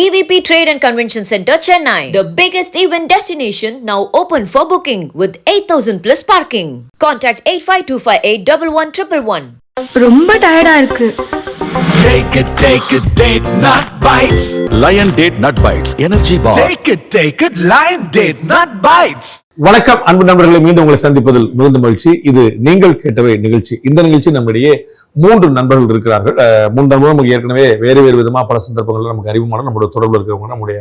EVP Trade and Convention Center, Chennai. The biggest event destination now open for booking with 8,000 plus parking. Contact 85258 ரொம்ப டயர்டா இருக்கு. Take it, date nut bites. Lion Date Nut Bites Energy Bar. Take it, Lion Date Nut Bites. வணக்கம் அன்பு நண்பர்களை, மீண்டும் உங்களை சந்திப்பதில் மிகுந்த மகிழ்ச்சி. இது நீங்கள் கேட்டவை நிகழ்ச்சி. இந்த நிகழ்ச்சி நம்மிடையே 3 நண்பர்கள் இருக்கிறார்கள். 3 நண்பர்கள் நமக்கு ஏற்கனவே வேறு விதமா பல சந்தர்ப்பங்களில் நமக்கு அறிமுகமான நம்மளோட தொடர்பில் இருக்கிறவங்க, நம்முடைய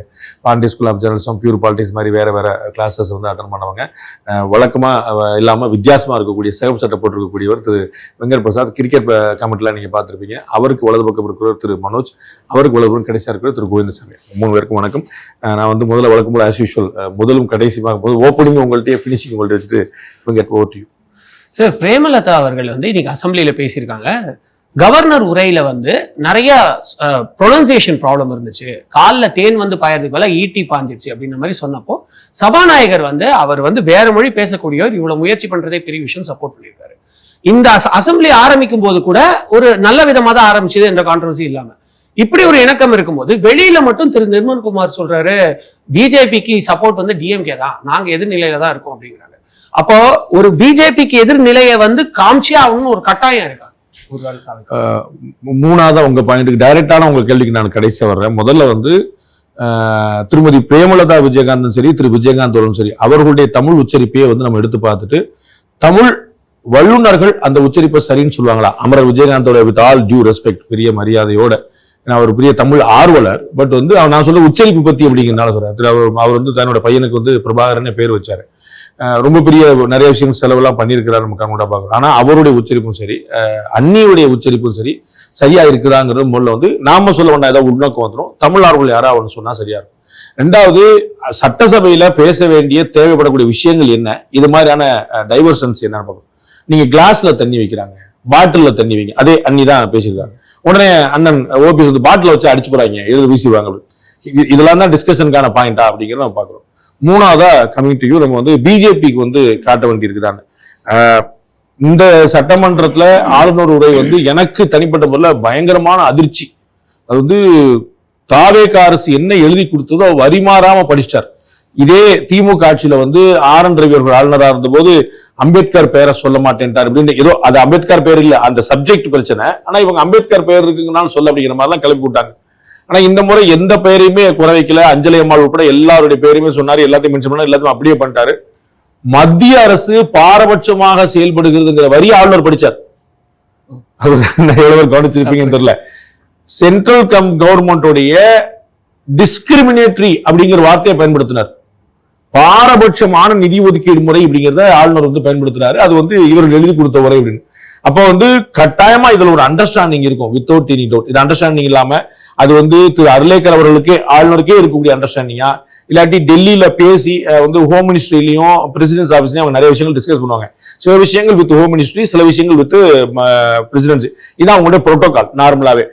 Pondy school of journalism, pure politics மாதிரி வேற கிளாஸஸ் வந்து அட்டன் பண்ணவங்க. வழக்கமா இல்லாம வித்தியாசமா இருக்கக்கூடிய சிவப்பு சட்டை போட்டிருக்கக்கூடியவர் திரு வெங்கட் பிரசாத். கிரிக்கெட் கமெண்ட்லாம் நீங்க பார்த்துருப்பீங்க. அவருக்கு வலது பக்கம் இருக்கிறவர் திரு மனோஜ், அவருக்கு வலது பக்கம் கடைசியா இருக்கிறவர் திரு கோவிந்தசாமி. 3 பேருக்கும் வணக்கம். நான் வந்து முதல்ல வழக்கம் போல ஆஸ் யூஷுவல் முதலும் கடைசியாக ஓப்பனிங் உங்கள்கிட்ட ஃபினிஷிங் உங்கள்கிட்ட வச்சுட்டு Venkat over to you. Sir, Premalatha அவர்கள் வந்து இன்னைக்கு அசம்பிளியில பேசியிருக்காங்க. கவர்னர் உரையில வந்து நிறைய ப்ரொனன்சியேஷன் ப்ராப்ளம் இருந்துச்சு, காலில் தேன் வந்து பாயறதுக்கு மேல ஈட்டி பாஞ்சிருச்சு அப்படின்ற மாதிரி சொன்னப்போ சபாநாயகர் வந்து அவர் வந்து வேற மொழி பேசக்கூடியவர், இவ்வளவு முயற்சி பண்றதே பெரிய விஷயம் சப்போர்ட் பண்ணியிருக்காரு. இந்த அசம்பிளி ஆரம்பிக்கும் போது கூட ஒரு நல்ல விதமா தான் ஆரம்பிச்சது என்ற கான்ட்ரவர்சி இல்லாம இப்படி ஒரு இணக்கம் இருக்கும்போது வெளியில மட்டும் திரு நிர்மல்குமார் சொல்றாரு பிஜேபிக்கு சப்போர்ட் வந்து டிஎம்கே தான், நாங்க எதிர்நிலையில தான் இருக்கோம் அப்படிங்கிறாங்க. அப்போ ஒரு பிஜேபிக்கு எதிர்நிலையை வந்து காமிச்சே ஆகணும்னு ஒரு கட்டாயம் இருக்கா? மூணாவது உங்க பாயிண்ட்டுக்கு டைரக்டான உங்க கேள்விக்கு நான் கடைசியா வர்றேன். முதல்ல வந்து திருமதி பிரேமலதா விஜயகாந்தும் சரி, திரு விஜயகாந்த் அவர்களும் சரி, அவர்களுடைய தமிழ் உச்சரிப்பையே வந்து நம்ம எடுத்து பார்த்துட்டு தமிழ் வல்லுநர்கள் அந்த உச்சரிப்பை சரின்னு சொல்லுவாங்களா? அமரர் விஜயகாந்தோட வித் ஆல் டியூ ரெஸ்பெக்ட், பெரிய மரியாதையோட, அவர் பெரிய தமிழ் ஆர்வலர், பட் வந்து நான் சொல்ல உச்சரிப்பு பத்தி அப்படிங்கிறதுனால சொல்றேன். அவர் வந்து தன்னோட பையனுக்கு வந்து பிரபாகரன் பேர் வச்சாரு. ரொம்ப பெரிய நிறைய விஷயங்கள் செலவெல்லாம் பண்ணியிருக்கிறார், நம்ம கண்கூடா பார்க்கலாம். ஆனா அவருடைய உச்சரிப்பும் சரி, அன்னியுடைய உச்சரிப்பும் சரி சரியா இருக்குதாங்கிறது முதல்ல வந்து நாம சொல்ல வேண்டாம், ஏதாவது உள்நோக்கம் வந்துடும். தமிழ் ஆர்வலர் யாராவது சொன்னா சரியா இருக்கும். 2வது, சட்டசபையில பேச வேண்டிய தேவைப்படக்கூடிய விஷயங்கள் என்ன, இது மாதிரியான டைவர்ஷன்ஸ் என்னன்னு பார்க்கணும். நீங்க கிளாஸ்ல தண்ணி வைக்கிறாங்க, பாட்டில்ல தண்ணி வைங்க, அதே அன்னி தான் பேசியிருக்காங்க. உடனே அண்ணன் ஓபிஎஸ் வந்து பாட்டில் வச்சு அடிச்சு போறாங்க, எழுத வீசிடுவாங்க. இதெல்லாம் தான் டிஸ்கஷனுக்கான பாயிண்டா அப்படிங்கிறத நம்ம பார்க்கிறோம். 3வதா கம்யூனிட்டிக்கு நம்ம வந்து பிஜேபிக்கு வந்து காட்ட வேண்டி இருக்குதான்னு. இந்த சட்டமன்றத்துல ஆளுநர் உரை வந்து எனக்கு தனிப்பட்ட முறையில் பயங்கரமான அதிர்ச்சி. அது வந்து தாவேக அரசு என்ன எழுதி கொடுத்ததோ வரி மாறாம படிச்சிட்டார். இதே திமுக ஆட்சியில வந்து RN ரவி அவர்கள் ஆளுநராக இருந்த போது அம்பேத்கர் பெயரை சொல்ல மாட்டேன்ட்டார் அப்படின்னு, ஏதோ அது அம்பேத்கர் பெயர் இல்ல, அந்த சப்ஜெக்ட் பிரச்சனை. ஆனா இவங்க அம்பேத்கர் பெயர் இருக்குங்கனாலும் சொல்ல அப்படிங்கிற மாதிரிலாம் கிளப்பி விட்டாங்க. ஆனா இந்த முறை எந்த பெயரையுமே குறை வைக்கல. அஞ்சலி அம்மாள் உட்பட எல்லாருடைய பெயரையுமே சொன்னாரு, எல்லாத்தையும் மென்ஷன் பண்ணாரு, எல்லாத்தையும் அப்படியே பண்ணிட்டாரு. மத்திய அரசு பாரபட்சமாக செயல்படுகிறதுங்கிற வரி ஆளுநர் படிச்சார். எவ்வளவு கவனிச்சிருப்பீங்கன்னு தெரியல. சென்ட்ரல் கவர்மெண்டோடைய டிஸ்கிரிமினேட்டரி அப்படிங்கிற வார்த்தையை பயன்படுத்தினார். பாரபட்சமான நிதி ஒதுக்கீடு முறை அப்படிங்கிறத ஆளுநர் வந்து பயன்படுத்துறாரு. அது வந்து இவர்கள் எழுதி கொடுத்த உரை அப்படின்னு. அப்போ வந்து கட்டாயமா இதுல ஒரு அண்டர்ஸ்டாண்டிங் இருக்கும், வித்தவுட் எனி டவுட். இது அண்டர்ஸ்டாண்டிங் இல்லாம அது வந்து திரு அர்லேக்கர் அவர்களுக்கே ஆளுநருக்கே இருக்கக்கூடிய அண்டர்ஸ்டாண்டிங்கா, இல்லாட்டி டெல்லியில பேசி வந்து ஹோம் மினிஸ்ட்ரியிலையும் பிரசிடென்ஸ் ஆஃபீஸ்லயும் அவங்க நிறைய விஷயங்கள் டிஸ்கஸ் பண்ணுவாங்க. சில விஷயங்கள் வித் ஹோம் மினிஸ்ட்ரி, சில விஷயங்கள் வித் பிரசிடென்சி. இதான் அவங்களுடைய புரோட்டோகால் நார்மலாவே.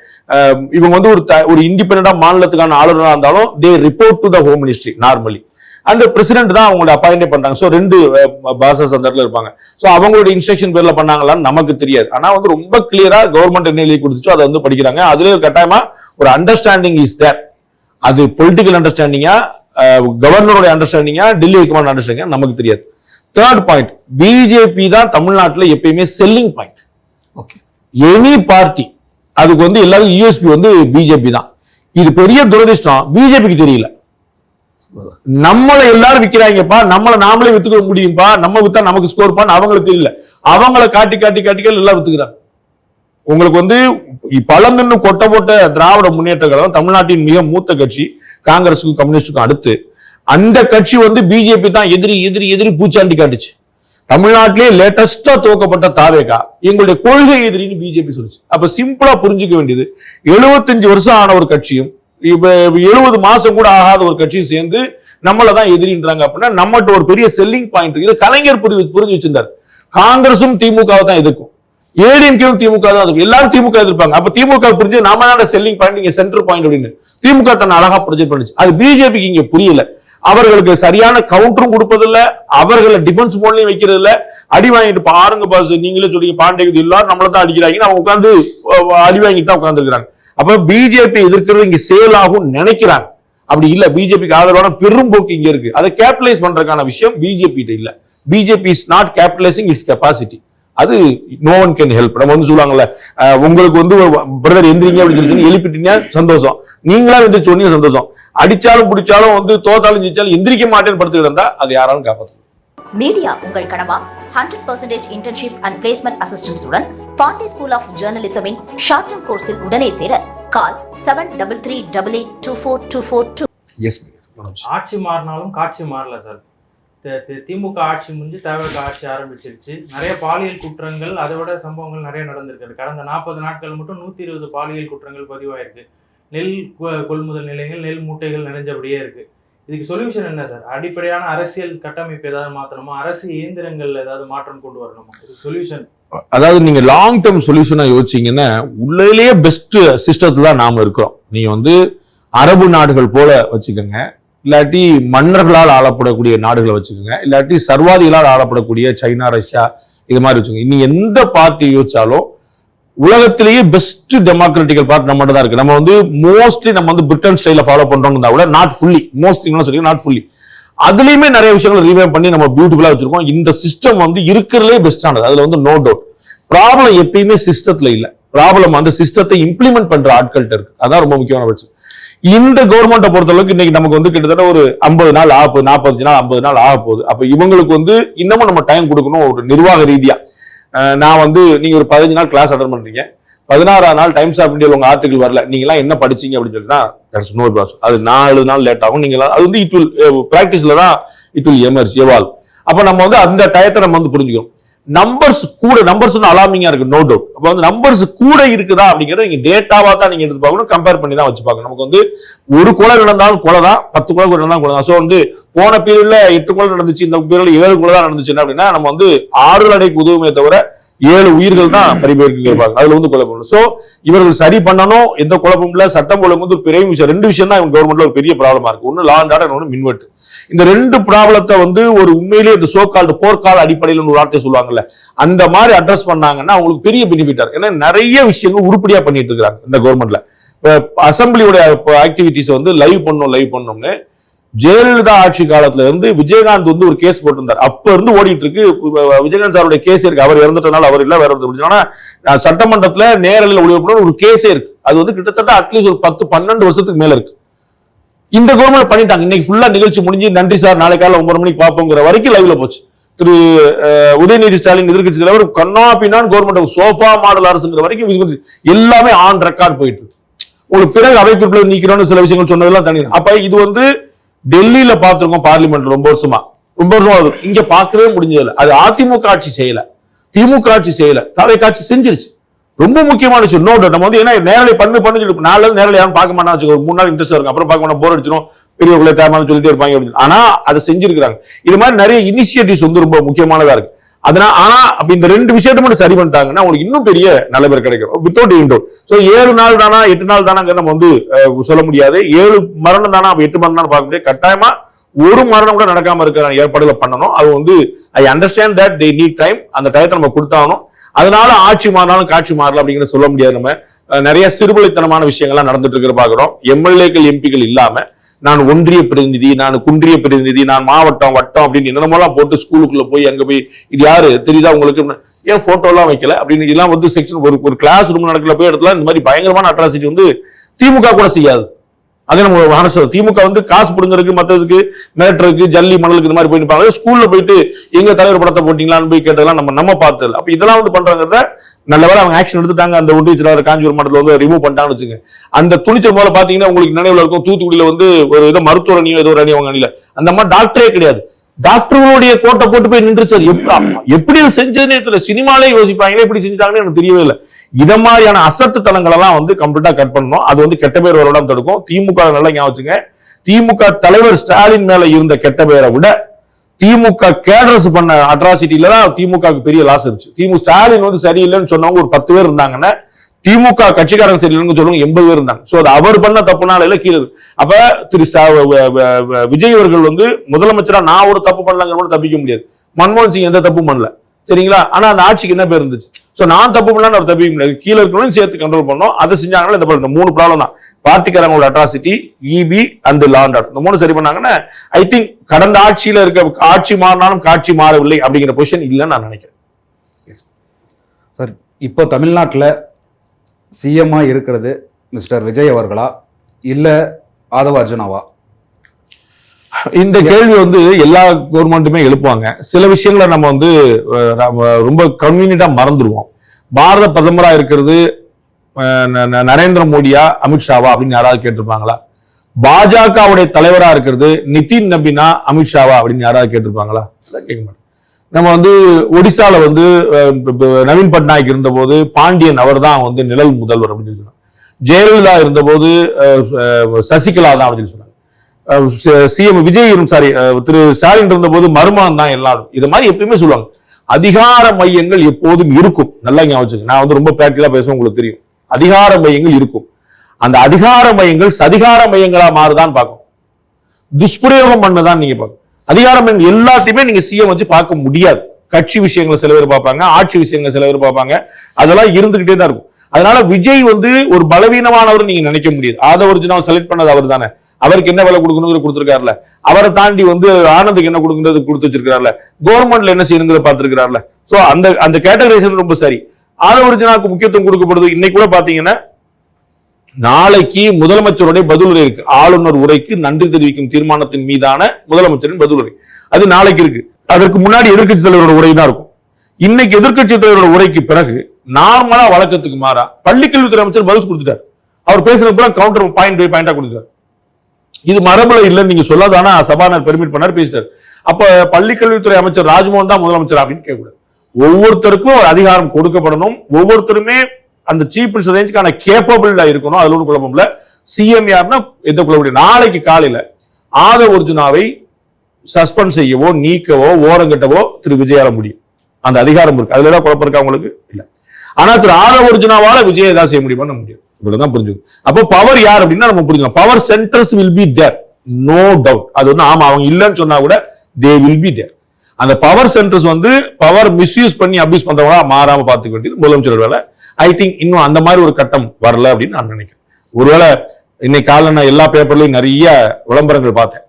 இவங்க வந்து ஒரு இண்டிபெண்டா மாநிலத்துக்கான ஆளுநராக இருந்தாலும் they report to the home ministry normally. அந்த பிரசிடென்ட் தான் அவங்களோட அப்பாயிண்டே பண்றாங்க. ஸோ 2 பாசஸ் அந்த இடத்துல இருப்பாங்க. ஸோ அவங்களுடைய இன்ஸ்ட்ரக்ஷன் பேர்ல பண்ணாங்களான்னு நமக்கு தெரியாது. ஆனா வந்து ரொம்ப கிளியரா கவர்மெண்ட் என்ன எழுதி கொடுத்துச்சோ அதை வந்து படிக்கிறாங்க. அதுல கட்டாயமா ஒரு அண்டர்ஸ்டாண்டிங் இஸ் தேர். அது பொலிட்டிக்கல் அண்டர்ஸ்டாண்டிங்கா, கவர்னருடைய அண்டர்ஸ்டாண்டிங்கா, டெல்லி ஹைகமாண்ட் அண்டர்ஸ்டாண்டிங்கா நமக்கு தெரியாது. 3rd பாயிண்ட், பிஜேபி தான் தமிழ்நாட்டில் எப்பயுமே selling point. Okay, any party அதுக்கு வந்து எல்லாரும் யூஎஸ்பி வந்து பிஜேபி தான். இது பெரிய துரதிர்ஷ்டம், பிஜேபிக்கு தெரியல. நம்மளை எல்லாரும் விற்கிறாங்கப்பா, நம்மளை நாமளே வித்துக்க முடியும்பா, நம்ம வித்தா நமக்கு ஸ்கோர் பண்ண அவங்களுக்கு தெரியல. அவங்கள காட்டி எல்லாம் வித்துக்கிறாங்க. உங்களுக்கு வந்து பழம் நின்று கொட்ட போட்ட திராவிட முன்னேற்ற கழகம் தமிழ்நாட்டின் மிக மூத்த கட்சி, காங்கிரஸுக்கும் கம்யூனிஸ்டுக்கும் அடுத்து. அந்த கட்சி வந்து பிஜேபி தான் எதிரி பூச்சாண்டி காட்டுச்சு. தமிழ்நாட்டிலே லேட்டஸ்டா துவக்கப்பட்ட தாவேகா எங்களுடைய கொள்கை எதிரின்னு பிஜேபி சொல்லுச்சு. அப்ப சிம்பிளா புரிஞ்சுக்க வேண்டியது, 75 வருஷம் ஆன ஒரு கட்சியும் 70 மாசம் கூட ஆகாத ஒரு கட்சியும் சேர்ந்து நம்மளதான் எதிரின்றாங்க அப்படின்னா நம்மகிட்ட ஒரு பெரிய செல்லிங் பாயிண்ட் இருக்கு. இது கலைஞர் புரிஞ்சு வச்சிருந்தார். காங்கிரசும் திமுகவை தான் எதிர்க்கும், ஏடிஎம்கேவும் திமுக தான் எதிர்க்கும், எல்லாரும் திமுக எதிர்ப்பாங்க. அப்ப திமுக புரிஞ்சு நாம தான் செல்லிங் பாயிண்ட், இங்க சென்டர் பாயிண்ட் அப்படின்னு திமுக தன்னை அழகா ப்ரொஜெக்ட் பண்ணுச்சு. அது பிஜேபிக்கு இங்க புரியல. அவர்களுக்கு சரியான கவுண்டரும் கொடுப்பதில்ல, அவர்களை டிஃபென்ஸ் மோட்லயும் வைக்கிறது இல்ல. அடி வாங்கிட்டு பாருங்க பாஸ், நீங்களே சொல்றீங்க பாண்டே எல்லாரும் நம்மள தான் அடிக்கிறாங்க, அவங்க உட்காந்து அடி வாங்கிட்டு தான் உட்கார்ந்து இருக்காங்க. அப்ப பிஜேபி எதிர்க்கிறது இங்க சேல் ஆகும் நினைக்கிறாங்க. அப்படி இல்ல, பிஜேபிக்கு ஆதரவான பெரும்போக்கு இங்க இருக்கு. அதை கேபிட்டலைஸ் பண்றதுக்கான விஷயம் பிஜேபி இல்ல. BJP is not capitalising it's capacity. அது நோ ஒன் கேன் ஹெல்ப். நம்ம வந்து சொல்லுவாங்கல்ல, உங்களுக்கு வந்து பிரதர் எந்திரிங்க அப்படின்னு சொல்லி எழுப்பிட்டீங்க சந்தோஷம், நீங்களா எந்திரிச்சு சொன்னீங்க சந்தோஷம். அடிச்சாலும் பிடிச்சாலும் வந்து தோத்தாலும் ஜெயிச்சாலும் எந்திரிக்க மாட்டேன்னு படுத்துக்கிட்டு இருந்தா அது யாராலும் காப்பாற்ற. மீடியா உங்கள் கனவா? 100% இன்டர்ன்ஷிப் அண்ட் பிளேஸ்மெண்ட் அசிஸ்டன்ஸ் உடன் பாண்டி ஸ்கூல் ஆஃப் ஜேர்னலிசமின் ஷார்ட் டர்ம் கோர்ஸில் உடனே சேர கால் 7338242422. எஸ், ஆட்சி மாறினாலும் காட்சி மாறல சார். திமுக ஆட்சி முடிஞ்சு தவிர ஆட்சி ஆரம்பிச்சிருச்சு. நிறைய பாலியல் குற்றங்கள், அதை விட சம்பவங்கள் நிறைய நடந்திருக்கு. கடந்த 40 நாட்கள் மட்டும் 120 பாலியல் குற்றங்கள் பதிவாயிருக்கு. நெல் கொள்முதல் நிலையங்கள், நெல் மூட்டைகள் நிறைஞ்சபடியே இருக்கு. இதுக்கு சொல்யூஷன் என்ன சார்? அடிப்படையான அரசியல் கட்டமைப்பு ஏதாவது மாற்றணுமா? அரசு இயந்திரங்கள் ஏதாவது மாற்றம் கொண்டு வரணுமா? இதுக்கு சொல்யூஷன், அதாவது நீங்க லாங் டேர்ம் சொல்யூஷனா யோசிச்சீங்கன்னா உள்ளேயே பெஸ்ட் சிஸ்டத்துல தான் நாம இருக்கிறோம். நீங்க வந்து அரபு நாடுகள் போல வச்சுக்கோங்க, இல்லாட்டி மன்னர்களால் ஆளப்படக்கூடிய நாடுகளை வச்சுக்கோங்க, இல்லாட்டி சர்வாதிகளால் ஆளப்படக்கூடிய சைனா, ரஷ்யா இது மாதிரி வச்சுக்கோங்க. இன்னும் எந்த பார்ட்டி யோசிச்சாலும் உலகத்திலேயே பெஸ்ட் டெமோக்ராட்டிக்கல் பார்ட்டி நம்ம தான் இருக்கு. நம்ம வந்து மோஸ்ட்லி நம்ம வந்து பிரிட்டன் ஸ்டைல ஃபாலோ பண்றோம்னா கூட நாட் ஃபுல்லி, மோஸ்ட்லி சொல்லி நாட் ஃபுல்லி, அதுலயுமே நிறைய விஷயங்கள் ரீவேம் பண்ணி நம்ம பியூட்டிஃபுல்லா வச்சிருக்கோம். இந்த சிஸ்டம் வந்து இருக்கிறதுலே பெஸ்டானது, அதுல வந்து நோ டவுட். ப்ராப்ளம் எப்பயுமே சிஸ்டத்துல இல்ல, ப்ராப்ளம் அந்த சிஸ்டத்தை இம்ப்ளிமெண்ட் பண்ற ஆட்கள்கிட்ட இருக்கு. அதான் ரொம்ப முக்கியமான பிரச்சனை. இந்த கவர்மெண்ட்டை பொறுத்தளவுக்கு இன்னைக்கு நமக்கு வந்து கிட்டத்தட்ட ஒரு 50 நாள் ஆக போகுது, 45 நாள் 50 நாள் ஆக போகுது. அப்ப இவங்களுக்கு வந்து இன்னமும் நம்ம டைம் கொடுக்கணும் ஒரு நிர்வாக ரீதியா. நான் வந்து நீங்க ஒரு 15 நாள் கிளாஸ் அட்டன் பண்றீங்க, 16ஆம் நாள் டைம்ஸ் ஆஃப் இந்தியா உங்க ஆர்டிகல் வரல, நீங்க எல்லாம் என்ன படிச்சீங்க அப்படின்னு சொல்லினா அது 4 நாள் லேட் ஆகும். நீங்க அது வந்து இட் வில் பிராக்டிஸ்ல தான் இட் வில் எமர்ஜ் எவால்வ். அப்ப நம்ம வந்து அந்த டயத்தை நம்ம வந்து புரிஞ்சுக்கிறோம். நம்பர்ஸ் கூட, நம்பர்ஸ் வந்து அலாமிங்கா இருக்கு, நோ டவுட். அப்ப வந்து நம்பர்ஸ் கூட இருக்குதா அப்படிங்கறத நீங்க டேட்டாவா தான் நீங்க எடுத்து பார்க்கணும், கம்பேர் பண்ணி தான் வச்சு பார்க்கணும். நமக்கு வந்து ஒரு கொலை நடந்தாலும் கொலை தான், 10 கொலை நடந்தாலும் கொலை தான். ஸோ வந்து போன பீரியட்ல 8 கொலை நடந்துச்சு, இந்த பீரியட்ல 7 கொலை தான் நடந்துச்சு அப்படின்னா நம்ம வந்து 6 அடைக்கு உதவுமே தவிர 7 உயிர்கள் தான் பரிபேருக்கு கேட்பாங்க. அதுல வந்து கொலை பண்ணணும். சோ இவர்கள் சரி பண்ணணும், எந்த குழப்பமும் இல்ல. சட்டம் ஒழுங்கு வந்து ஒரு பெரிய விஷயம். 2 விஷயம் தான் கவர்மெண்ட்ல ஒரு பெரிய ப்ராப்ளமா இருக்கு. ஒன்னு லா அண்ட் ஆர்டர், ஒன்னு மின்வெட்டு. இந்த 2 ப்ராப்ளத்தை வந்து ஒரு உண்மையிலேயே இந்த சோகால்டு போர்க்கால அடிப்படையில் ஒரு வார்த்தை சொல்லுவாங்கல்ல, அந்த மாதிரி அட்ரஸ் பண்ணாங்கன்னா அவங்களுக்கு பெரிய பெனிஃபிட்டா இருக்கு. ஏன்னா நிறைய விஷயங்கள் உருப்படியா பண்ணிட்டு இருக்காங்க இந்த கவர்மெண்ட்ல. அசம்பிளியோட ஆக்டிவிட்டிஸ் வந்து லைவ் பண்ணணும்னு ஜெயலலிதா ஆட்சி காலத்துல இருந்து விஜயகாந்த் வந்து ஒரு கேஸ் போட்டிருந்தார். அப்ப இருந்து ஓடிட்டு இருக்கு. விஜயகாந்த் சாருடைய கேஸ் இருக்கு. அவர் இறந்துட்டனால அவர் இல்ல, வேற ஒருத்தர் சட்டமன்றத்துல நேரலில் ஒளிபரப்பு ஒரு கேஸே இருக்கு. அது வந்து கிட்டத்தட்ட அட்லீஸ்ட் ஒரு 10-12 வருஷத்துக்கு மேல இருக்கு. இந்த கவர்மெண்ட் பண்ணிட்டாங்க. இன்னைக்கு ஃபுல்லா நிகழ்ச்சி முடிஞ்சு நன்றி சார், நாளை காலையில் 9 மணிக்கு பார்ப்போங்கிற வரைக்கும் லைவ்ல போச்சு. திரு உதயநிதி ஸ்டாலின் எதிர்கட்சி தலைவர் கண்ணாபின்னான் கவர்மெண்ட் சோஃபா மாடல் அரசுங்கிற வரைக்கும் எல்லாமே ஆன் ரெக்கார்ட் போயிட்டு இருக்கு. உங்களுக்கு பிறகு அவை குறிப்பில் நீக்கிறோம்னு சில விஷயங்கள் சொன்னதெல்லாம் தனி. அப்ப இது வந்து டெல்லியில பார்த்திருக்கோம், பார்லிமெண்ட் ரொம்ப வருஷமா இங்க பார்க்கவே முடிஞ்சதில்லை. அது அதிமுக ஆட்சி செய்யல, திமுக ஆட்சி செய்யல, தலை காட்சி செஞ்சிருச்சு. ரொம்ப முக்கியமான விஷயம். No doubt. நம்ம வந்து ஏன்னா நேரலை பண்ணு சொல்லி 4 நாள் நேரலை யாரும் பார்க்க மாட்டாங்க, ஒரு 3 நாள் இன்ட்ரெஸ்ட் இருக்கும், அப்புறம் பார்க்க மாட்டோம், போர் அடிச்சிடும், பெரியவர்களை தேர்மானம் சொல்லிட்டே இருப்பாங்க அப்படின்னு. ஆனா அதை செஞ்சிருக்காங்க. இது மாதிரி நிறைய இனிஷியேட்டிவ்ஸ் வந்து ரொம்ப முக்கியமானதா இருக்கு. அதனால ஆனா அப்ப இந்த 2 விஷயத்தை மட்டும் சரி பண்ணிட்டாங்கன்னா உங்களுக்கு இன்னும் பெரிய நல்ல பேர் கிடைக்கும். Without indoor. சோ 7 நாள் தானா 8 நாள் தானாங்க நம்ம வந்து சொல்ல முடியாது. 7 மரணம் தானா 8 மரணம் தானே பார்க்க முடியாது. கட்டாயமா ஒரு மரணம் கூட நடக்காம இருக்கிற ஏற்பாடுகளை பண்ணணும். அது வந்து I understand that they need time. அந்த டயத்தை நம்ம கொடுத்தாகணும். அதனால ஆட்சி மாறினாலும் காட்சி மாறலாம் அப்படிங்கிறத சொல்ல முடியாது. நம்ம நிறைய சிறுபொலித்தனமான விஷயங்கள்லாம் நடந்துட்டு இருக்கிற பாக்குறோம். எம்எல்ஏக்கள் எம்பிக்கள் இல்லாம நான் ஒன்றிய பிரதிநிதி, நான் குன்றிய பிரதிநிதி, நான் மாவட்டம் வட்டம் அப்படின்னு என்னென்னமோலாம் போட்டு ஸ்கூலுக்குள்ள போய் அங்க போய் இது யாரு தெரியுதா உங்களுக்கு, ஏன் போட்டோ எல்லாம் வைக்கல அப்படின்னு இதெல்லாம் வந்து செக்ஷன் ஒரு கிளாஸ் ரூம் நடக்கல போய் இடத்துல இந்த மாதிரி பயங்கரமான அட்ராசிட்டி வந்து திமுக கூட செய்யாது. அதே நம்ம மனசு திமுக வந்து காசு பிடுங்கிறதுக்கு, மற்றதுக்கு, மிரட்டுறதுக்கு, ஜல்லி மணலுக்கு இந்த மாதிரி போய் நிற்பாங்க. ஸ்கூல்ல போயிட்டு எங்க தலைவர் படத்தை போட்டீங்களான்னு போய் கேட்டதெல்லாம் நம்ம பார்த்தது. அப்ப இதெல்லாம் வந்து பண்றாங்கிறத நல்ல வேலை அவங்க ஆக்ஷன் எடுத்துட்டாங்க. அந்த ஒன்றிய செயலாளர் காஞ்சிபுரம் மண்டலத்தில் வந்து ரிமூவ் பண்ணிட்டாங்கன்னு வச்சுங்க. அந்த துணிச்சல் போல பாத்தீங்கன்னா உங்களுக்கு நினைவுல இருக்கும், தூத்துக்குடியில வந்து ஒரு ஏதோ மருத்துவ அணியோ ஏதோ ஒரு அணி அவங்க அணியில அந்த மாதிரி டாக்டரே கிடையாது. டாக்டர்களுடைய கோட்டை போட்டு போய் நின்றுச்சு. எப்படி செஞ்சதுன்னே தெரியல. சினிமாலே யோசிப்பாங்களே எப்படி செஞ்சாங்கன்னு எனக்கு தெரியவே இல்லை. இத மாதிரியான அசத்து தளங்கள் எல்லாம் வந்து கம்ப்ளீட்டா கட் பண்ணணும். அது வந்து கெட்ட பேர் வரலாம் தடுக்கும். திமுக நல்லா ஞாபகம் வச்சுங்க, திமுக தலைவர் ஸ்டாலின் மேல இருந்த கெட்ட பேரை விட திமுக கேடர்ஸ் பண்ண அட்ராசிட்டில தான் திமுக பெரிய லாஸ் இருந்துச்சு. திமுக ஸ்டாலின் வந்து சரியில்லைன்னு சொன்னவங்க ஒரு 10 பேர் இருந்தாங்கன்னா திமுக கட்சிக்காரங்க சரியில்லைன்னு சொல்லுவாங்க 80 பேர் இருந்தாங்க. சோ அது அவர் பண்ண தப்புனால கீழே. அப்ப திரு விஜய் அவர்கள் வந்து முதலமைச்சரா நான் ஒரு தப்பு பண்ணலங்கிற கூட தப்பிக்க முடியாது. மன்மோகன் சிங் எந்த தப்பும் பண்ணல, சரிங்களா? ஆனா அந்த ஆட்சிக்கு என்ன பேர் இருந்துச்சு? சோ நான் தப்பு பண்ணலாம் அவர் தப்பிக்க முடியாது, கீழே இருக்கணும் சேர்த்து கண்ட்ரோல் பண்ணோம். அதை செஞ்சாங்கன்னா இந்த 3 ப்ராப்ளம் தான், பார்ட்டிக்காரங்களோட atrocity, EB and law and order, இந்த 3 சரி பண்ணாங்கன்னா ஐ திங்க் கடந்த ஆட்சியில இருக்க ஆட்சி மாறினாலும் காட்சி மாறவில்லை அப்படிங்கிற பொசிஷன் இல்லைன்னு நான் நினைக்கிறேன். சார், இப்போ தமிழ்நாட்டில் சிஎம்மா இருக்கிறது மிஸ்டர் விஜய் அவர்களா இல்ல ஆதவ அர்ஜுனாவா? இந்த கேள்வி வந்து எல்லா கவர்மெண்ட்டுமே எழுப்புவாங்க. சில விஷயங்களை நம்ம வந்து ரொம்ப கன்வீனியன்டா மறந்துடுவோம். பாரத பிரதமரா இருக்கிறது நரேந்திர மோடியா அமித்ஷாவா அப்படின்னு யாராவது கேட்டிருப்பாங்களா? பாஜகவுடைய தலைவரா இருக்கிறது நிதின் நபினா அமித்ஷாவா அப்படின்னு யாராவது கேட்டிருப்பாங்களா? கேட்க மாட்டோம். நம்ம வந்து ஒடிசால வந்து நவீன் பட்நாயக் இருந்த போது பாண்டியன் அவர் தான் வந்து நிழல் முதல்வர் அப்படின்னு சொன்னாங்க. ஜெயலலிதா இருந்த போது சசிகலா தான் அப்படின்னு சொன்னாங்க. சிஎம் விஜய் திரு ஸ்டாலின் இருந்த போது மருமகன் தான் எல்லாரும். இது மாதிரி எப்பயுமே சொல்லுவாங்க. அதிகார மையங்கள் எப்போதும் இருக்கும். நல்லா ஞாபகம் வச்சுக்கோங்க. நான் வந்து ரொம்ப பிராக்டிகலா பேசுவேன், உங்களுக்கு தெரியும். அதிகார மையங்கள் இருக்கும். அந்த அதிகார மையங்கள் சதிகார மையங்களா மாறுதான் பார்க்கும், துஷ்பிரயோகம் பண்ணதான் நீங்க பார்க்கணும். அதிகார மையங்கள் எல்லாத்தையுமே நீங்க சிஎம் வச்சு பார்க்க முடியாது. கட்சி விஷயங்களை சில பேர் பார்ப்பாங்க, ஆட்சி விஷயங்களை சில பேர் பார்ப்பாங்க, அதெல்லாம் இருந்துகிட்டே தான் இருக்கும். அதனால விஜய் வந்து ஒரு பலவீனமானவர் நீங்க நினைக்க முடியாது. ஆதவ அர்ஜுனாவை செலக்ட் பண்ணது அவர் தானே, அவருக்கு என்ன வேலை கொடுக்கணுங்கிற கொடுத்திருக்காருல, அவரை தாண்டி வந்து ஆனந்துக்கு என்ன கொடுக்கறது கொடுத்து வச்சிருக்காருல, கவர்மெண்ட்ல என்ன செய்யணுங்கிற பார்த்திருக்கிறாருல. சோ அந்த கேட்டகரைசேஷன் ரொம்ப சரி. ஆதவ அர்ஜுனாவுக்கு முக்கியத்துவம் கொடுக்கப்படுது. இன்னைக்கு கூட பாத்தீங்கன்னா நாளைக்கு முதலமைச்சருடைய பதிலுரை இருக்கு. ஆளுநர் உரைக்கு நன்றி தெரிவிக்கும் தீர்மானத்தின் மீதான முதலமைச்சரின் பதிலுரை அது நாளைக்கு இருக்கு. அதற்கு முன்னாடி எதிர்க்கட்சி தலைவரோட உரை தான் இருக்கும். இன்னைக்கு எதிர்க்கட்சி தலைவரோட உரைக்கு பிறகு நார்மலா வழக்கத்துக்கு மாறா பள்ளிக்கல்வித்துறை அமைச்சர் பதில் கொடுத்துட்டார். அவர் பேசுறது கவுண்டர் பாயிண்ட் பை பாயிண்டா கொடுத்தார். இது மரபுல இல்லைன்னு நீங்க சொல்லாதானா சபாநாயகர் பெர்மிட் பண்ணார், பேசிட்டார். அப்ப பள்ளிக்கல்வித்துறை அமைச்சர் ராஜ்மோகன் தான் முதலமைச்சர் அப்படின்னு கேட்கக்கூடாது. ஒவ்வொருத்தருக்கும் ஒரு அதிகாரம் கொடுக்கப்படணும். ஒவ்வொருத்தருமே அந்த சீஃப் மினிஸ்டர் ரேஞ்சுக்கான கேப்பபிளா இருக்கணும். அதுல ஒரு குழப்பம் இல்ல. சிஎம் யாருன்னா எந்த குழப்பம். நாளைக்கு காலையில ஆதவ அர்ஜுனாவை சஸ்பெண்ட் செய்யவோ நீக்கவோ ஓரங்கட்டவோ திரு விஜயால முடியும். அந்த அதிகாரம் இருக்கு. அதுல ஏதாவது குழப்பம் இருக்கா உங்களுக்கு? இல்ல. ஆனா திரு ஆதவ அர்ஜுனாவால விஜய் ஏதாவது செய்ய முடியுமா? முடியும். இவ்வளவுதான் புரிஞ்சுக்கணும். அப்போ பவர் யார் அப்படின்னா நம்ம புரிஞ்சுக்கலாம். Power centres will be there, no doubt. அது வந்து ஆமா அவங்க இல்லைன்னு சொன்னா கூட தே வில் பி தேர். அந்த பவர் சென்டர்ஸ் வந்து பவர் மிஸ்யூஸ் பண்ணி அபியூஸ் பண்றவங்களா மாறாம பார்த்துக்க வேண்டியது முதலமைச்சர் வேலை. ஐ திங்க் இன்னும் அந்த மாதிரி ஒரு கட்டம் வரல அப்படின்னு நான் நினைக்கிறேன். ஒருவேளை இன்னைக்கு காலைல நான் எல்லா பேப்பர்லயும் நிறைய விளம்பரங்கள் பார்த்தேன்.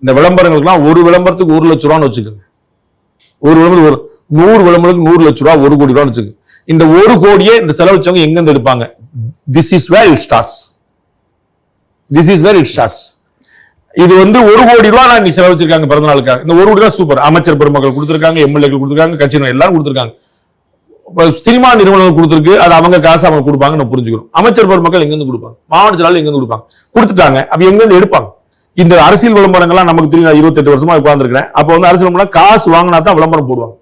இந்த விளம்பரங்களுக்குலாம் ஒரு விளம்பரத்துக்கு 1 லட்சம் ரூபான்னு வச்சுக்கோங்க. ஒரு விளம்பரம் 100 விளம்பரத்துக்கு 100 லட்சம் ரூபா, 1 கோடி ரூபான்னு வச்சுக்கோங்க. இந்த 1 கோடியே இந்த செலவச்சவங்க எங்க இருந்து எடுப்பாங்க? This is where it starts. This is where it starts. இது வந்து 1 கோடி ரூபாய் நான் இன்னைக்கு செலவச்சிருக்காங்க பிறந்த நாளுக்காக. இந்த 1 கோடி ரூபாய் சூப்பர். அமைச்சர் பெருமக்கள் கொடுத்திருக்காங்க, எம்எல்ஏக்கள் கொடுத்திருக்காங்க, கட்சியினர் எல்லாரும் கொடுத்திருக்காங்க. சினிமா நிறுவனங்கள் கொடுத்திருக்கு, அது அவங்க காசு அவங்க கொடுப்பாங்க, நம்ம புரிஞ்சுக்கணும். அமைச்சர் பெருமக்கள் எங்க இருந்து கொடுப்பாங்க? மாவட்ட செயலாளர் எங்க இருந்து கொடுப்பாங்க? கொடுத்துட்டாங்க. அப்ப எங்க இருந்து எடுப்பாங்க? இந்த அரசியல் விளம்பரங்கள்லாம் நமக்கு தெரியும். 28 வருஷமா உட்கார்ந்துருக்கேன். அப்ப வந்து அரசியல் விளம்பரம் காசு வாங்கினா தான் விளம்பரம் போடுவாங்க.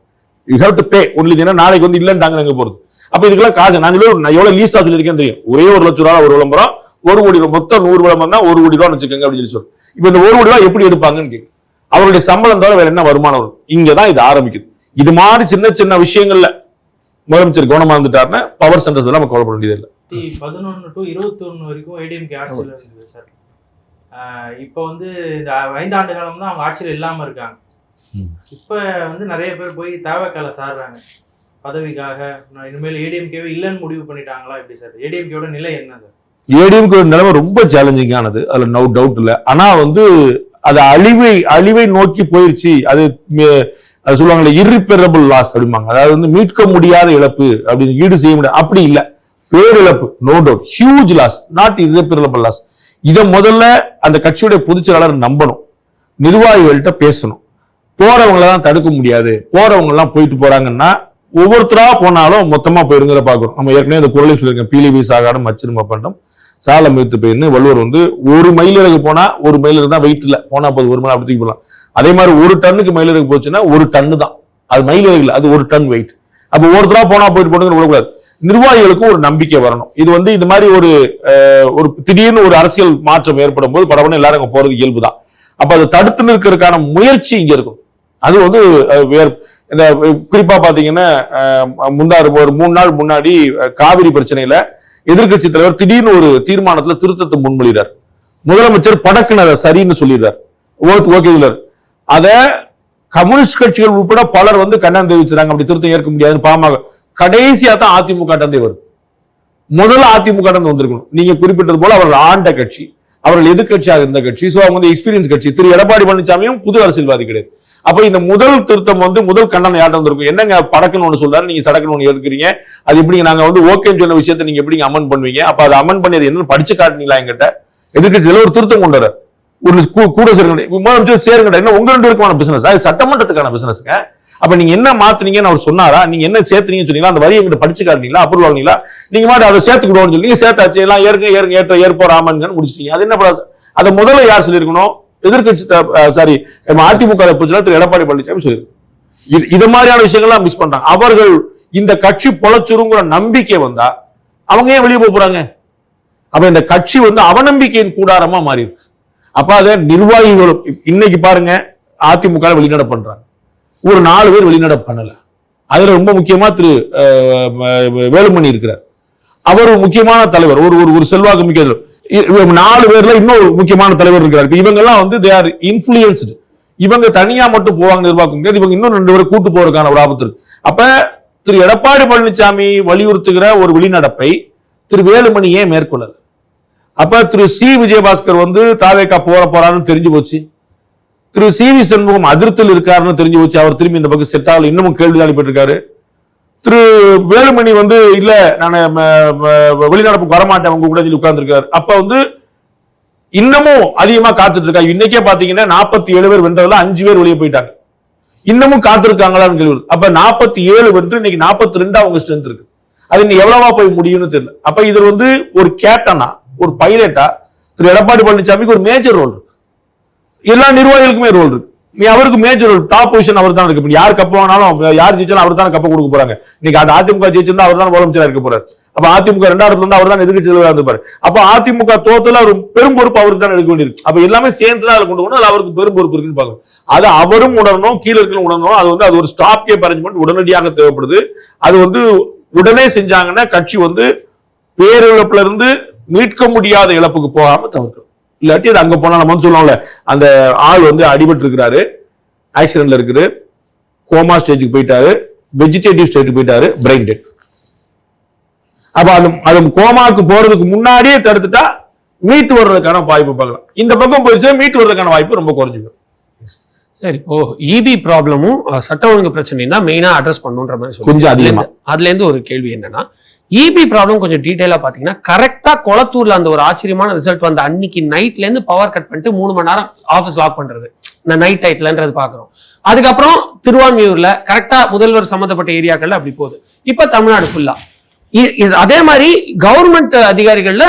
You have to pay only. நாளைக்கு வந்து இல்லைன்ட்டாங்க எங்க போறது? அப்ப இதுக்கெல்லாம் காசு நான் எவ்வளவு லீஸ்டா சொல்லியிருக்கேன் தெரியும். ஒரே 1 லட்சம் ரூபாய் ஒரு விளம்பரம், 1 கோடி ரூபாய், மொத்தம் 100 விளம்பரம் தான் 1 கோடி ரூபாய் வச்சுக்கோங்க அப்படின்னு சொல்லி. இப்ப இந்த 1 கோடி ரூபாய் எப்படி எடுப்பாங்கன்னு கேட்கு. அவருடைய சம்பளம் தவிர வேற என்ன வருமானம் வரும்? இங்கதான் இது ஆரம்பிக்குது. இது மாதிரி சின்ன சின்ன விஷயங்கள்ல முதலமைச்சர் கவனமா இருந்துட்டாருன்னா பவர் சென்டர்ஸ் நம்ம கவலைப்பட வேண்டியது இல்லை. 11 to 21 வரைக்கும் ஏடிஎம்கே ஆட்சியில் இருந்தது சார். இப்போ வந்து இந்த 5 ஆண்டு காலம் தான் அவங்க ஆட்சியில் இல்லாம இருக்காங்க. இப்ப வந்து நிறைய பேர் போய் தேவைக்கால சாடுறாங்க பதவிக்காக. இனிமேல் ஏடிஎம்கேவே இல்லைன்னு முடிவு பண்ணிட்டாங்களா எப்படி சார்? ஏடிஎம்கேவோட நிலை என்ன சார்? ஏடிஎம்கே நிலைமை ரொம்ப சேலஞ்சிங்கானது, அதுல நோ டவுட் இல்லை. ஆனா வந்து அது அழிவை நோக்கி போயிருச்சு. அது சொல்லுவாங்கல்ல இர்ரிப்பேரபிள் லாஸ் அப்படிம்பாங்க. அதாவது வந்து மீட்க முடியாத இழப்பு அப்படின்னு, ஈடு செய்ய முடியாது அப்படி இல்ல. பேரிழப்பு no doubt, huge loss, not irreparable loss. இதை முதல்ல அந்த கட்சியுடைய பொதுச் செயலாளர் நம்பணும், நிர்வாகிகள்கிட்ட பேசணும். போறவங்களதான் தடுக்க முடியாது. போறவங்க எல்லாம் போயிட்டு போறாங்கன்னா ஒவ்வொருத்தரா போனாலும் மொத்தமா போயிருங்கிற பாக்குறோம். நம்ம ஏற்கனவே இந்த குரலையும் சொல்லியிருக்கேன். பீலிவி சாகாடும் மச்சிரும பண்டம் சால மீத்து போயின்னு வள்ளுவர் வந்து 1 மயிலிறகு போனா 1 மயிலிறகு தான் வெயிட் இல்ல, போனா போது 1 மணி அப்படி தூக்கி போடலாம். அதே மாதிரி 1 டன்னுக்கு மயிலிறகு போச்சுன்னா 1 டன்னு தான் அது, மயிலிறகு இல்ல, அது 1 டன் வெயிட். அப்ப ஒருத்தரா போனா போயிட்டு போட்டுன்னு விடக்கூடாது. நிர்வாகிகளுக்கும் ஒரு நம்பிக்கை வரணும். இது வந்து இது மாதிரி ஒரு திடீர்னு ஒரு அரசியல் மாற்றம் ஏற்படும் போது படப்பட எல்லாரும் அங்க போறது இயல்புதான். அப்ப அதை தடுத்து நிற்கிறதுக்கான முயற்சி இங்க இருக்கும். அது வந்து இந்த குறிப்பா பாத்தீங்கன்னா ஒரு 3 நாள் முன்னாடி காவிரி பிரச்சனையில எதிர்கட்சி தலைவர் திடீர்னு ஒரு தீர்மானத்துல திருத்தத்தை முன்மொழிறார். முதலமைச்சர் படக்குன்னு அதை சரின்னு சொல்லிடுறார், ஓகே. அத கம்யூனிஸ்ட் கட்சிகள் உட்பட பலர் வந்து கண்டனம் தெரிவிச்சாங்க. அப்படி திருத்தம் ஏற்க முடியாதுன்னு. பாமக கடைசியா தான் அதிமுக தந்தை வருது. முதல்ல அதிமுக வந்திருக்கணும். நீங்க குறிப்பிட்டது போல அவர்கள் ஆண்ட கட்சி, அவர்கள் எதிர்கட்சியாக இருந்த கட்சி, சோ அவங்க வந்து எக்ஸ்பீரியன்ஸ் கட்சி. திரு எடப்பாடி பழனிசாமியும் புது அரசியல்வாதி கிடையாது. அப்ப இந்த முதல் திருத்தம் வந்து முதல் கண்டனம் யார்ட்ட வந்திருக்கும்? என்னங்க படக்குன்னு ஒண்ணு சொல்றாரு, நீங்க சடக்குன்னு ஒண்ணு எடுக்கிறீங்க, அது எப்படிங்க நாங்க வந்து ஓகேன்னு சொன்ன விஷயத்தை நீங்க எப்படிங்க அமெண்ட் பண்ணுவீங்க? அப்ப அதை அமெண்ட் பண்ணியது என்னன்னு படிச்சு காட்டுனீங்களா என்கிட்ட? எதிர்கட்சியில ஒரு திருத்தம் கொண்டு வர ஒரு கூட சேருங்க, என்ன உங்க 2 பேருக்கான பிசினஸ், அது சட்டமன்றத்துக்கான பிசினஸ்ங்க. அப்ப நீங்க என்ன மாத்துனீங்கன்னு அவர் சொன்னாரா? நீங்க என்ன சேர்த்துனீங்கன்னு சொன்னீங்களா? அந்த வரி எங்கிட்ட படிச்சு காட்டுனீங்களா? அப்ரூவல் வாங்கினீங்களா? நீங்க மாதிரி அதை சேர்த்துக்கிடுவோம்னு சொல்லி சேர்த்தாச்சு, எல்லாம் ஏற்க ஏற்போ ராமன் முடிச்சிட்டீங்க. அது என்ன? அதை முதல்ல யார் சொல்லியிருக்கணும்? எதிர்கட்சி சாரி அதிமுக திரு எடப்பாடி பழனிசாமி சொல்லியிருக்கணும். இது மாதிரியான விஷயங்கள்லாம் மிஸ் பண்றாங்க. அவர்கள் இந்த கட்சி பொழச்சுருங்கிற நம்பிக்கை வந்தா அவங்க ஏன் வெளியே போறாங்க? அப்ப இந்த கட்சி வந்து அவநம்பிக்கையின் கூடாரமா மாறி இருக்கு. அப்ப அதை நிர்வாகிகளும் இன்னைக்கு பாருங்க, அதிமுக வெளிநடப்பு பண்றாங்க, ஒரு 4 பேர் வெளிநடப்பு பண்ணல. அதுல ரொம்ப முக்கியமா திரு வேலுமணி இருக்கிறார். அவர் ஒரு முக்கியமான தலைவர், ஒரு செல்வாக்கு மிக்க 4 பேர்ல இன்னொரு முக்கியமான தலைவர் இருக்கிறார். இவங்க எல்லாம் வந்து தே ஆர் இன்ஃப்ளூயன்ஸ்டு. இவங்க தனியா மட்டும் போவாங்க நிர்வாகம் முடியாது, இவங்க இன்னும் 2 பேரை கூட்டு போறதுக்கான ஒரு ஆபத்து இருக்கு. அப்ப திரு எடப்பாடி பழனிசாமி வலியுறுத்துகிற ஒரு வெளிநடப்பை திரு வேலுமணி ஏன் மேற்கொள்ளல? அப்ப திரு சி விஜயபாஸ்கர் வந்து தாவேக்கா போறான்னு தெரிஞ்சு போச்சு. திரு சி வி சண்முகம் அதிருப்தியில் இருக்காருன்னு தெரிஞ்சு போச்சு. அவர் திரும்பி இந்த பக்கம் செட் ஆகல, இன்னமும் கேள்விதான் அனுப்பிட்டிருக்காரு. திரு வேலுமணி வந்து இல்ல நான் வெளிநடப்புக்கு வரமாட்டேன் உங்க கூட உட்கார்ந்து இருக்காரு. அப்ப வந்து இன்னமும் அதிகமா காத்துட்டு இருக்காங்க. இன்னைக்கே பாத்தீங்கன்னா 47 பேர் வென்றதுல 5 பேர் வெளியே போயிட்டாங்க. இன்னமும் காத்திருக்காங்களான்னு கேள்வி. அப்ப 47 வென்று இன்னைக்கு 42 அவங்க ஸ்ட்ரென்த் இருக்கு. அது இன்னும் எவ்வளவா போய் முடியும்னு தெரியல. அப்ப இது வந்து ஒரு கேப்டனா, ஒரு பைலட்டா திரு எடப்பாடி பழனிசாமிக்கு ஒரு மேஜர் ரோல் இருக்கு. எல்லா நிர்வாகிகளுக்குமே ரோல் இருக்கு. அவருக்கு மேஜர் ரோல், டாப் பொசிஷன் அவர் தான் இருக்கு. யார் கப்ப வாங்கினாலும், யார் ஜெயிச்சாலும் அவர் தான் கப்ப கொடுக்க போறாங்க. இன்னைக்கு அது அதிமுக ஜெயிச்சிருந்தா அவர் தான் முதலமைச்சரா இருக்க போறாரு. அப்ப அதிமுக 2வது இருந்து அவர் தான் எதிர்கட்சி தலைவராக இருப்பாரு. அப்ப அதிமுக தோத்துல ஒரு பெரும் பொறுப்பு அவருக்கு தான் எடுக்க வேண்டியிருக்கு. அப்ப எல்லாமே சேர்ந்து தான் கொண்டு போகணும். அதுல அவருக்கு பெரும் பொறுப்பு இருக்குன்னு பாக்கணும். அது அவரும் உணரணும், கீழே இருக்கணும் உணரணும். அது வந்து அது ஒரு ஸ்டாப் கேப் அரேஞ்ச்மெண்ட் உடனடியாக தேவைப்படுது. அது வந்து உடனே செஞ்சாங்கன்னா கட்சி வந்து பேரிழப்புல இருந்து மீட்க முடியாத இழப்புக்கு போகாம தவிர்க்கணும். இல்லாட்டி அது அங்க போனா நம்ம சொல்லுவோம்ல, அந்த ஆள் வந்து அடிபட்டு இருக்கிறாரு, ஆக்சிடென்ட்ல இருக்குது, கோமா ஸ்டேஜுக்கு போயிட்டாரு, வெஜிடேட்டிவ் ஸ்டேஜுக்கு போயிட்டாரு, பிரெயின் டெட். அப்ப அது கோமாக்கு போறதுக்கு முன்னாடியே தடுத்துட்டா மீட்டு வர்றதுக்கான வாய்ப்பு பார்க்கலாம். இந்த பக்கம் போயிடுச்சு, மீட்டு வர்றதுக்கான வாய்ப்பு ரொம்ப குறைஞ்சு போயிடும். சரி, இப்போ இபி ப்ராப்ளமும் சட்ட ஒழுங்கு பிரச்சனையும் தான் மெயினா அட்ரஸ் பண்ணுன்ற மாதிரி கொஞ்சம் அதிகமா. அதுல இருந்து ஒரு கேள்வி என்னன்னா, இபி ப்ராப்ளம் கொஞ்சம் டீடைலா பாத்தீங்கன்னா, கரெக்டா கொளத்தூர்ல அந்த ஒரு ஆச்சரியமான ரிசல்ட் வந்த அன்னைக்கு நைட்ல இருந்து பவர் கட் பண்ணிட்டு 3 மணி நேரம் ஆபீஸ் லாக் பண்றது, இந்த நைட் டைட்லன்றது பாக்குறோம். அதுக்கப்புறம் திருவான்மியூர்ல கரெக்டா முதல்வர் சம்பந்தப்பட்ட ஏரியாக்கள்ல அப்படி போகுது. இப்ப தமிழ்நாடு ஃபுல்லா அதே மாதிரி கவர்மெண்ட் அதிகாரிகள்ல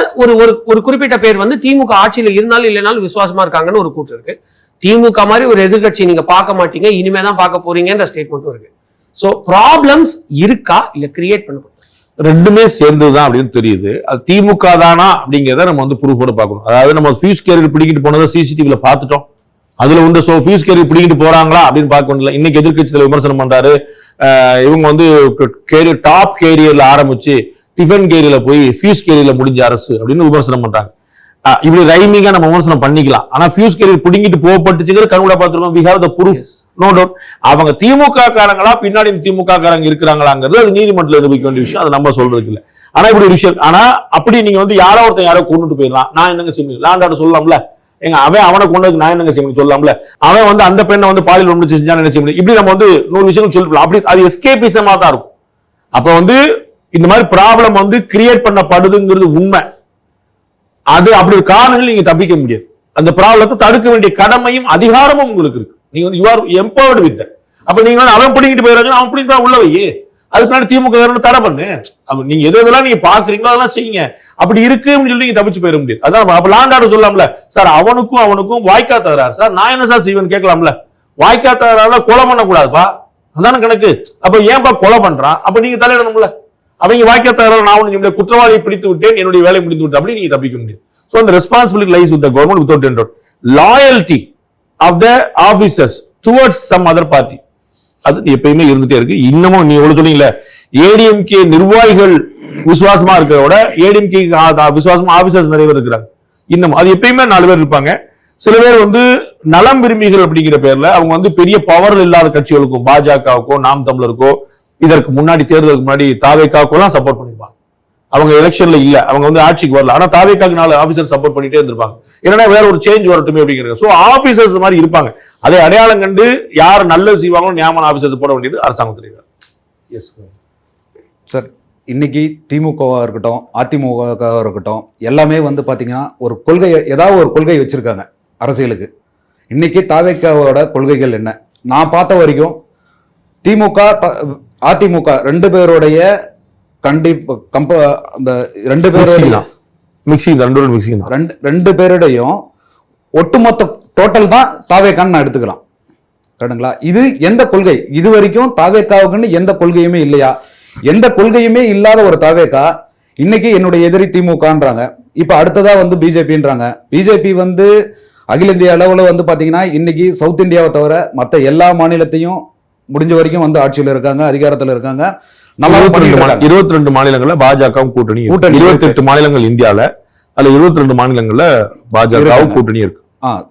ஒரு குறிப்பிட்ட பேர் வந்து திமுக ஆட்சியில இருந்தாலும் இல்லைனாலும் விசுவாசமா இருக்காங்கன்னு ஒரு கூட்டம் இருக்கு. திமுக மாதிரி ஒரு எதிர்கட்சி நீங்க பார்க்க மாட்டீங்க, இனிமேதான் பார்க்க போறீங்கன்ற ஸ்டேட்மெண்ட்டும் இருக்கு. சோ ப்ராப்ளம்ஸ் இருக்கா இல்ல கிரியேட் பண்ண ரெண்டுமே சேர்ந்ததுதான் அப்படின்னு தெரியுது. அது திமுக தானா அப்படிங்கிறத நம்ம வந்து ப்ரூஃபோட பார்க்கணும். அதாவது நம்ம ஃபியூஸ் கேரியர் பிடிக்கிட்டு போனதை சிசிடிவில பார்த்துட்டோம். அதுல வந்து ஃபியூஸ் கேரியர் பிடிக்கிட்டு போறாங்களா அப்படின்னு பார்க்க முடியல. இன்னைக்கு எதிர்கட்சியில விமர்சனம் பண்றாரு, இவங்க வந்து கேரியர் டாப் கேரியர்ல ஆரம்பிச்சு டிஃபன் கேரியர்ல போய் ஃபியூஸ் கேரியர்ல முடிஞ்ச அரசு அப்படின்னு விமர்சனம் பண்றாங்க. இப்படி ரைமிங்கா நம்ம விமர்சனம் பண்ணிக்கலாம். ஆனா ஃபியூஸ் கேரியர் பிடிங்கிட்டு போகப்பட்டுச்சுங்கிற கண்கூட பார்த்துருக்கோம். We have the proof, no doubt. அவங்க திமுக காரங்களா பின்னாடி திமுக காரங்க இருக்கிறாங்களாங்கிறது அது நீதிமன்றத்தில் நிரூபிக்க வேண்டிய விஷயம். அது நம்ம சொல்றதுக்கு இல்லை. ஆனா இப்படி ஒரு விஷயம், ஆனா அப்படி நீங்க வந்து யாரோ ஒருத்தன் யாரோ கொண்டுட்டு போயிடலாம், நான் என்னங்க செய்ய முடியும்? லாண்டாட சொல்லலாம்ல, எங்க அவனை கொண்டதுக்கு நான் என்னங்க செய்ய முடியும் சொல்லலாம்ல. அவன் வந்து அந்த பெண்ணை வந்து பாலியல் ஒன்று செஞ்சான்னு என்ன செய்ய முடியும்? இப்படி நம்ம வந்து 100 விஷயம் சொல்லிக்கலாம். அப்படி அது எஸ்கேபிசமா தான் இருக்கும். அப்ப வந்து இந்த மாதிரி ப்ராப்ளம் வந்து கிரியேட் பண்ணப்படுதுங்கிறது உண்மை. அது அப்படி ஒரு காரணங்கள் நீங்க தப்பிக்க முடியாது. அந்த ப்ராப்ளத்தை தடுக்க வேண்டிய கடமையும் அதிகாரமும் உங்களுக்கு இருக்கு. நீங்க வந்து யூ ஆர் எம்பவர்டு வித். அப்ப நீங்க வந்து அவன் பிடிக்கிட்டு போயிடுறாங்க, அவன் பிடிக்கிட்டு உள்ள வை, அதுக்கு முன்னாடி திமுக தடை பண்ணு. நீங்க எதெல்லாம் நீங்க பாக்குறீங்களோ அதெல்லாம் செய்யுங்க. அப்படி இருக்குன்னு சொல்லி நீங்க தப்பிச்சு போயிட முடியாது. அதான் அப்ப லாண்டாட சொல்லலாம்ல, சார் அவனுக்கும் வாய்க்கா தகராறு, சார் நான் என்ன சார் செய்வேன்னு கேட்கலாம்ல. வாய்க்கா தகராறுல கொலை பண்ணக்கூடாதுப்பா, அதான கணக்கு. அப்ப ஏன்பா கொலை பண்றான்? அப்ப நீங்க தலையிடணும்ல. அவங்க வாய்க்கா தகராறு நான் ஒண்ணு குற்றவாளியை பிடித்து விட்டேன், என்னுடைய வேலை முடித்து விட்டேன், அப்படி நீங்க தப்பிக்க முடியும். So the responsibility lies with the government without any doubt. Loyalty of the officers towards some other party அது எப்பயுமே இருந்துட்டே இருக்கு. இன்னமும் நீ எவ்வளவு சொன்னீங்களே, ஏடிஎம்கே நிர்வாகிகள் விசுவாசமா இருக்கிறத ஏடிஎம்கே விசுவாசமா ஆபீசர்ஸ் நிறைய பேர் இருக்கிறாங்க. இன்னும் அது எப்பயுமே 4 பேர் இருப்பாங்க. சில பேர் வந்து நலம் விரும்பிகள் அப்படிங்கிற பேர்ல அவங்க வந்து பெரிய பவர் இல்லாத கட்சிகளுக்கும், பாஜகவுக்கோ நாம் தமிழருக்கோ இதற்கு முன்னாடி தேர்தலுக்கு முன்னாடி தாவேக்காவுக்கெல்லாம் சப்போர்ட் பண்ணிருப்பாங்க. அவங்க எலெக்ஷன்ல இல்ல, அவங்க வந்து ஆட்சிக்கு வரல, ஆனா தாவேக்காக்கு 4 ஆபீசர் சப்போர்ட் பண்ணிட்டே இருந்திருப்பாங்க. ஏன்னா வேற ஒரு சேஞ்ச் வரட்டுமே அப்படிங்கிறது. சோ ஆபீசர்ஸ் மாதிரி இருப்பாங்க. அதை அடையாளம் கண்டு யார் நல்லது செய்வாங்களோ நியாயமான ஆபீசர்ஸ் போட வேண்டியது அரசாங்கத்தில். எஸ் சார், இன்னைக்கு திமுகவாக இருக்கட்டும், அதிமுகவாக இருக்கட்டும், எல்லாமே வந்து பார்த்தீங்கன்னா ஒரு கொள்கை, ஏதாவது ஒரு கொள்கை வச்சிருக்காங்க அரசியலுக்கு. இன்னைக்கு தாவேக்காவோட கொள்கைகள் என்ன? நான் பார்த்த வரைக்கும் திமுக அதிமுக ரெண்டு பேருடைய அந்த ரெண்டு பேருடைய ரெண்டு பேருடையும் ஒட்டுமொத்த டோட்டல் தான் தாவேக்கான்னு நான் எடுத்துக்கலாம். கரெக்டுங்களா? இது எந்த கொள்கை? இது வரைக்கும் தாவேக்காவுக்குன்னு எந்த கொள்கையுமே இல்லையா? எந்த கொள்கையுமே இல்லாத ஒரு தாவேக்கா இன்னைக்கு என்னுடைய எதிரி திமுகன்றாங்க. இப்ப அடுத்ததா வந்து பிஜேபின்றாங்க. பிஜேபி வந்து அகில இந்திய அளவுல வந்து பாத்தீங்கன்னா இன்னைக்கு சவுத் இந்தியாவை தவிர மற்ற எல்லா மாநிலத்தையும் முடிஞ்ச வரைக்கும் வந்து ஆட்சியில் இருக்காங்க, அதிகாரத்தில் இருக்காங்க. 22 மாநிலங்கள்ல பாஜகவும் கூட்டணி 28 மாநிலங்கள் இந்தியால, அதுல 22 மாநிலங்கள்ல பாஜகவும் கூட்டணி இருக்கு.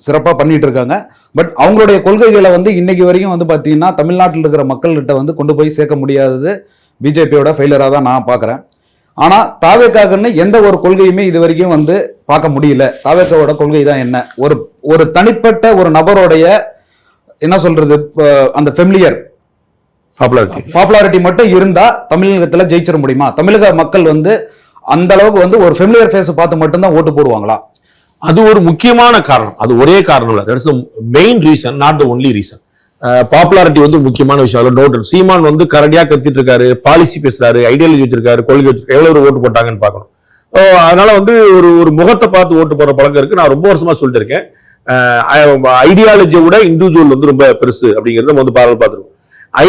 சிறப்பா பண்ணிட்டு இருக்காங்க. பட் அவங்களுடைய கொள்கைகளை வந்து இன்னைக்கு வரைக்கும் வந்து பாத்தீங்கன்னா தமிழ்நாட்டில் இருக்கிற மக்கள்கிட்ட வந்து கொண்டு போய் சேர்க்க முடியாதது பிஜேபியோட ஃபெயிலியரா தான் நான் பாக்குறேன். ஆனா தாவேக்காக்குன்னு எந்த ஒரு கொள்கையுமே இது வரைக்கும் வந்து பார்க்க முடியல. தாவேக்காவோட கொள்கை தான் என்ன? ஒரு தனிப்பட்ட ஒரு நபருடைய என்ன சொல்றது, அந்த ஃபெமிலியர் பாப்புலாரிட்டி மட்டும் இருந்தா தமிழகத்துல ஜெயிச்சிட முடியுமா? தமிழக மக்கள் வந்து அந்த அளவுக்கு வந்து ஒரு ஃபெமிலியர் ஃபேஸ் பார்த்து மட்டும்தான் ஓட்டு போடுவாங்களா? அது ஒரு முக்கியமான காரணம். அது ஒரே காரணம் இல்ல. That's the main reason, not the only reason. Popularity வந்து முக்கியமான விஷயம். நோட் சீமான் வந்து கரடியா கத்திட்டு இருக்காரு, பாலிசி பேசுறாரு, ஐடியாலஜி வச்சிருக்காரு, கொள்கை வச்சிருக்காரு, எவ்வளவு ஓட்டு போட்டாங்கன்னு பார்க்கணும். அதனால வந்து ஒரு முகத்தை பார்த்து ஓட்டு போற பழக்கம் இருக்கு. நான் ரொம்ப வருஷமா சொல்லிட்டு இருக்கேன். ஐடியாலஜியை விட இண்டிவிஜுவல் வந்து ரொம்ப பெருசு அப்படிங்கறத நம்ம வந்து பார்வை பார்த்துருக்கோம்.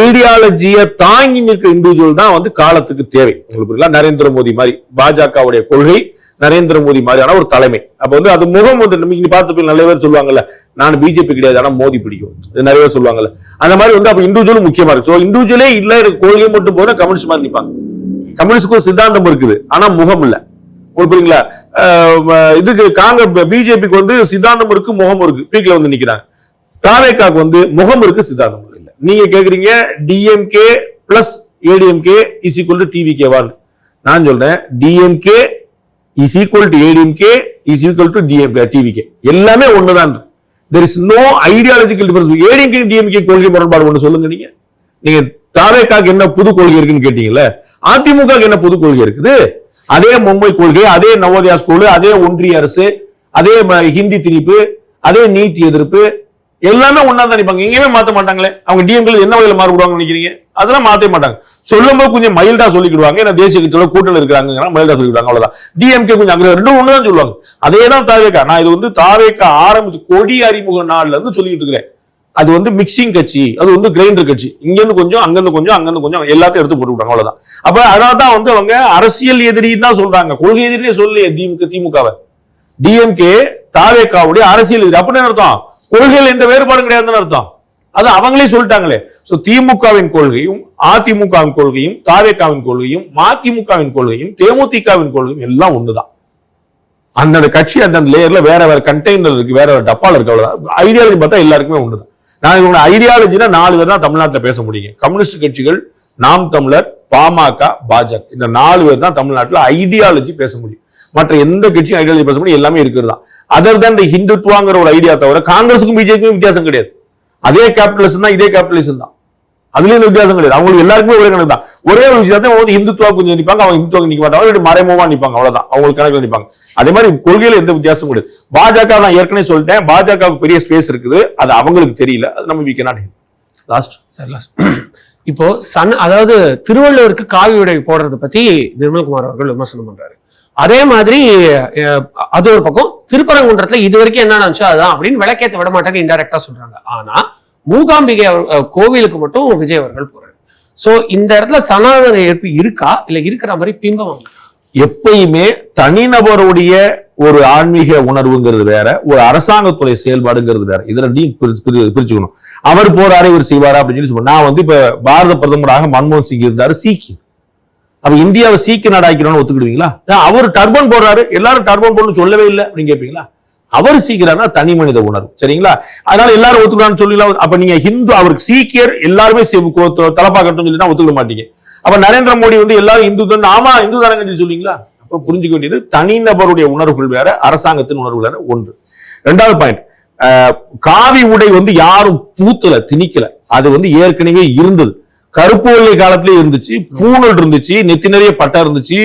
ஐடியாலஜியை தாங்கி நிற்க இண்டிவிஜுவல் தான் வந்து காலத்துக்கு தேவை. உங்களுக்கு புரியல? நரேந்திர மோடி மாதிரி பாஜகவுடைய கொள்கை, நரேந்திர மோடி மாதிரியான ஒரு தலைமை. அப்ப வந்து அது முகம் வந்து நீங்க பார்த்து நிறைய பேர் சொல்லுவாங்கல்ல, நான் பிஜேபி கிடையாது ஆனா மோடி பிடிக்கும், நிறைய பேர் சொல்லுவாங்கல்ல. அந்த மாதிரி வந்து அப்ப இண்டிவிஜுவல் முக்கியமா இருக்கு. சோ இண்டிவிஜுவலே இல்ல, கொள்கை மட்டும் போனா கம்யூனிஸ்ட் மாதிரி நிற்பாங்க. கம்யூனிஸ்டுக்கு ஒரு சித்தாந்தம் இருக்குது, ஆனா முகம் இல்ல. புரியுங்களா? இதுக்கு பிஜேபிக்கு வந்து சித்தாந்தம் இருக்கு, முகம் இருக்கு, பீக்ல வந்து நிக்கிறாங்க. தாவேக்காக்கு வந்து முகம் இருக்கு, சித்தாந்தம் இல்ல. நீங்க கேக்குறீங்க DMK plus ADMK is equal to டிவிகேவான்னு. நான் சொல்றேன் DMK is equal to ADMK is equal to TVK. எல்லாமே ஒண்ணுதான். there is no ideological difference. ADMK DMK கொள்கை முரண்பாடு ஒண்ணு சொல்லுங்க. நீங்க தாவேக்காக்கு என்ன புது கொள்கை இருக்குன்னு கேட்டீங்கல்ல, அதிமுக என்ன புது கொள்கை இருக்குது? அதே மும்பை கொள்கை, அதே நவோதயா ஸ்கூல், அதே ஒன்றிய அரசு, அதே ஹிந்தி திணிப்பு, அதே நீட் எதிர்ப்பு, எல்லாமே ஒன்னா தான் நினைப்பாங்க. எங்கேயுமே மாத்த மாட்டாங்களே. அவங்க டிஎம்கே என்ன வகையில மாறுபடுவாங்க நினைக்கிறீங்க? அதெல்லாம் மாத்தவே மாட்டாங்க. சொல்லும் போது கொஞ்சம் மைல்டா சொல்லிக்கிடுவாங்க. ஏன்னா தேசிய கட்சியோட கூட்டணி இருக்கிறாங்க, மைல்டா சொல்லிக்கிடுவாங்க, அவ்வளவுதான். டிஎம்கே கொஞ்சம் அங்க ரெண்டும் ஒண்ணுதான் சொல்லுவாங்க. அதே தான் தாவேக்கா. நான் இது வந்து தாவேக்கா ஆரம்பிச்சு கொடி அறிமுக நாள்ல இருந்து சொல்லிட்டு இருக்கிறேன். அது வந்து மிக்சிங் கட்சி, அது வந்து கிரைண்டர் கட்சி. இங்க இருந்து கொஞ்சம், அங்கிருந்து கொஞ்சம், அங்கிருந்து கொஞ்சம், எல்லாத்தையும் எடுத்து போட்டு விட்டாங்க, அவ்வளவுதான். அப்ப அதனாலதான் வந்து அவங்க அரசியல் எதிரி தான் சொல்றாங்க, கொள்கை எதிரியே சொல்லலையே திமுகவை. டிஎம்கே தாவேக்காவுடைய அரசியல் எதிரி. அப்படின்னு அர்த்தம் கொள்கையில் எந்த வேறுபாடும் கிடையாதுன்னு அர்த்தம். அது அவங்களே சொல்லிட்டாங்களே. சோ திமுகவின் கொள்கையும், அதிமுகவின் கொள்கையும், தாவேக்காவின் கொள்கையும், மதிமுகவின் கொள்கையும், தேமுதிகவின் கொள்கையும் எல்லாம் ஒண்ணுதான். அந்தந்த கட்சி அந்தந்த லேயர்ல வேற வேற கண்டெய்னர் இருக்கு, வேற வேற டப்பால இருக்கு, அவ்வளவுதான். ஐடியாலஜி பார்த்தா எல்லாருக்குமே ஒண்ணுதான். நான் இவங்க ஐடியாலஜினா 4 பேர் தான் தமிழ்நாட்டில் பேச முடியும். கம்யூனிஸ்ட் கட்சிகள், நாம் தமிழர், பாமக, பாஜக, இந்த 4 பேர் தான் தமிழ்நாட்டில் ஐடியாலஜி பேச முடியும். மற்ற எந்த கட்சியும் ஐடியாலஜி பேச முடியும், எல்லாமே இருக்கிறது தான். அதர் தான் இந்த ஹிந்துத்துவாங்கிற ஒரு ஐடியா தவிர காங்கிரஸுக்கும் பிஜேபிக்கும் வித்தியாசம் கிடையாது. அதே கேபிட்டலிசம் தான், இதே கேபிட்டலிசம் தான். அதுலயும் வித்தியாசம் கிடையாது. அவங்களுக்கு எல்லாருக்குமே ஒரே கணக்கு தான். ஒரே ஒரு விஷயத்தை வந்து இந்துத்துவா கொஞ்சம் நிற்பாங்க, அவங்க இந்துத்துவா நிற்க மாட்டாங்க, மறைமுகமா நிற்பாங்க, அவ்வளவுதான். அவங்களுக்கு கணக்குல நிற்பாங்க. அதே மாதிரி கொள்கையில எந்த வித்தியாசம் கிடையாது. பாஜக நான் ஏற்கனவே சொல்லிட்டேன், பாஜகவுக்கு பெரிய ஸ்பேஸ் இருக்குது, அது அவங்களுக்கு தெரியல. அது நம்ம வீக் நாட் லாஸ்ட். இப்போ அதாவது திருவள்ளுவருக்கு காவி உடை போடுறதை பத்தி நிர்மல்குமார் அவர்கள் விமர்சனம் பண்றாரு. அதே மாதிரி அது ஒரு பக்கம் திருப்பரங்குன்றத்துல இது வரைக்கும் என்ன நினைச்சோ அதுதான் அப்படின்னு விளக்கேற்ற விட மாட்டாங்க, இன்டைரக்டா சொல்றாங்க. ஆனா மூகாம்பிகை கோவிலுக்கு மட்டும் விஜய் அவர்கள் போறாரு. சோ இந்த இடத்துல சனாதன ஏற்பு இருக்கா, இல்ல இருக்கிற மாதிரி பிம்பம்? எப்பயுமே தனிநபருடைய ஒரு ஆன்மீக உணர்வுங்கிறது வேற, ஒரு அரசாங்கத்துறை செயல்பாடுங்கிறது வேற. இதுல பிரிச்சுக்கணும். அவர் போறாரு, இவர் செய்வாரா அப்படின்னு சொல்லி. நான் வந்து இப்ப பாரத பிரதமராக மன்மோகன் சிங் இருந்தாரு, சீக்கிய. அப்ப இந்தியாவை சீக்கிய நாடாக்கிறோம்னு ஒத்துக்கிடுவீங்களா? அவர் டர்பன் போடுறாரு, எல்லாரும் டர்பன் போடணும்னு சொல்லவே இல்லை அப்படின்னு கேட்பீங்களா? அவர் சீக்கிரம்னா தனி மனித உணர்வு. சரிங்களா? அதனால எல்லாரும் ஒத்துக்கலாம்னு சொல்லலாம். அப்ப நீங்க ஹிந்து, அவருக்கு சீக்கியர் எல்லாருமே தலப்பா கட்டணும்னு சொல்லினா ஒத்துக்க மாட்டீங்க. அப்ப நரேந்திர மோடி வந்து எல்லாரும் இந்து தான், ஆமா இந்து தானங்க சொல்லுவீங்களா? அப்ப புரிஞ்சுக்க வேண்டியது தனிநபருடைய உணர்வுகள் வேற, அரசாங்கத்தின் உணர்வு வேற. ஒன்று. ரெண்டாவது பாயிண்ட், காவி உடை வந்து யாரும் பூத்தல, திணிக்கல. அது வந்து ஏற்கனவே இருந்தது. கருப்பு வெள்ளை காலத்திலே இருந்துச்சு, பூணல் இருந்துச்சு, நெத்தி நிறைய பட்டை இருந்துச்சு,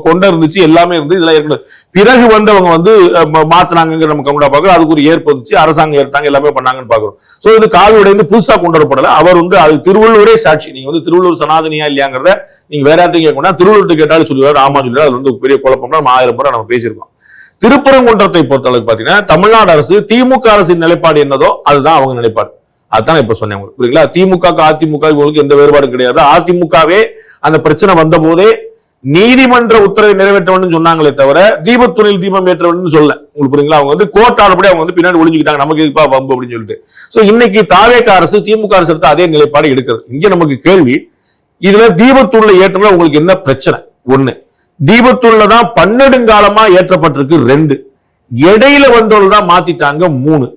கொண்டை இருந்துச்சு, எல்லாமே இருந்து இதெல்லாம் ஏற்கனவே. பிறகு வந்தவங்க வந்து மாத்தினாங்க நம்ம கவுண்டா பாக்குறோம். அதுக்கு ஒரு ஏற்பு வந்துச்சு, அரசாங்கம் ஏற்றாங்க, எல்லாமே பண்ணாங்கன்னு பாக்குறோம். சோ இது காவி உடை வந்து புதுசா கொண்டு வரப்படல. அவர் வந்து அது திருவள்ளுவரே சாட்சி. நீங்க வந்து திருவள்ளுவர் சனாதனியா இல்லையாங்கிறத நீங்க வேற யார்ட்டையும் கேட்கணும்னா திருவள்ளுவர் கேட்டாலும் சொல்லுவார், ஆமா சொல்லுவார். அது வந்து பெரிய குழப்பம்னா நம்ம 1000 முறை நம்ம பேசியிருக்கோம். திருப்பரங்குன்றத்தை பொறுத்தளவுக்கு பாத்தீங்கன்னா தமிழ்நாடு அரசு, திமுக அரசின் நிலைப்பாடு என்னதோ அதுதான் அவங்க நிலைப்பாடு. அதுதான் இப்ப சொன்னேன் புரியுங்களா? திமுக அதிமுக இவங்களுக்கு எந்த வேறுபாடும் கிடையாது. அதிமுகவே அந்த பிரச்சனை வந்த போதே நீதிமன்ற உத்தரவை நிறைவேற்ற வேண்டும் சொன்னாங்களே தவிர தீபத்துறையில் தீபம் ஏற்ற வேண்டும் சொல்ல. உங்களுக்கு புரியுங்களா? அவங்க வந்து கோர்ட் ஆனபடி அவங்க வந்து பின்னாடி ஒளிஞ்சுக்கிட்டாங்க, நமக்கு எதுப்பா வம்பு அப்படின்னு சொல்லிட்டு. சோ இன்னைக்கு தாவேக அரசு, திமுக அரசு எடுத்து அதே நிலைப்பாடு எடுக்கிறது. இங்க நமக்கு கேள்வி, இதுல தீபத்தூர்ல ஏற்றம்ல உங்களுக்கு என்ன பிரச்சனை? ஒண்ணு, தீபத்தூர்ல தான் பன்னெடுங்காலமா ஏற்றப்பட்டிருக்கு. 2, இடையில வந்தவர்கள் தான் மாத்திட்டாங்க. 3,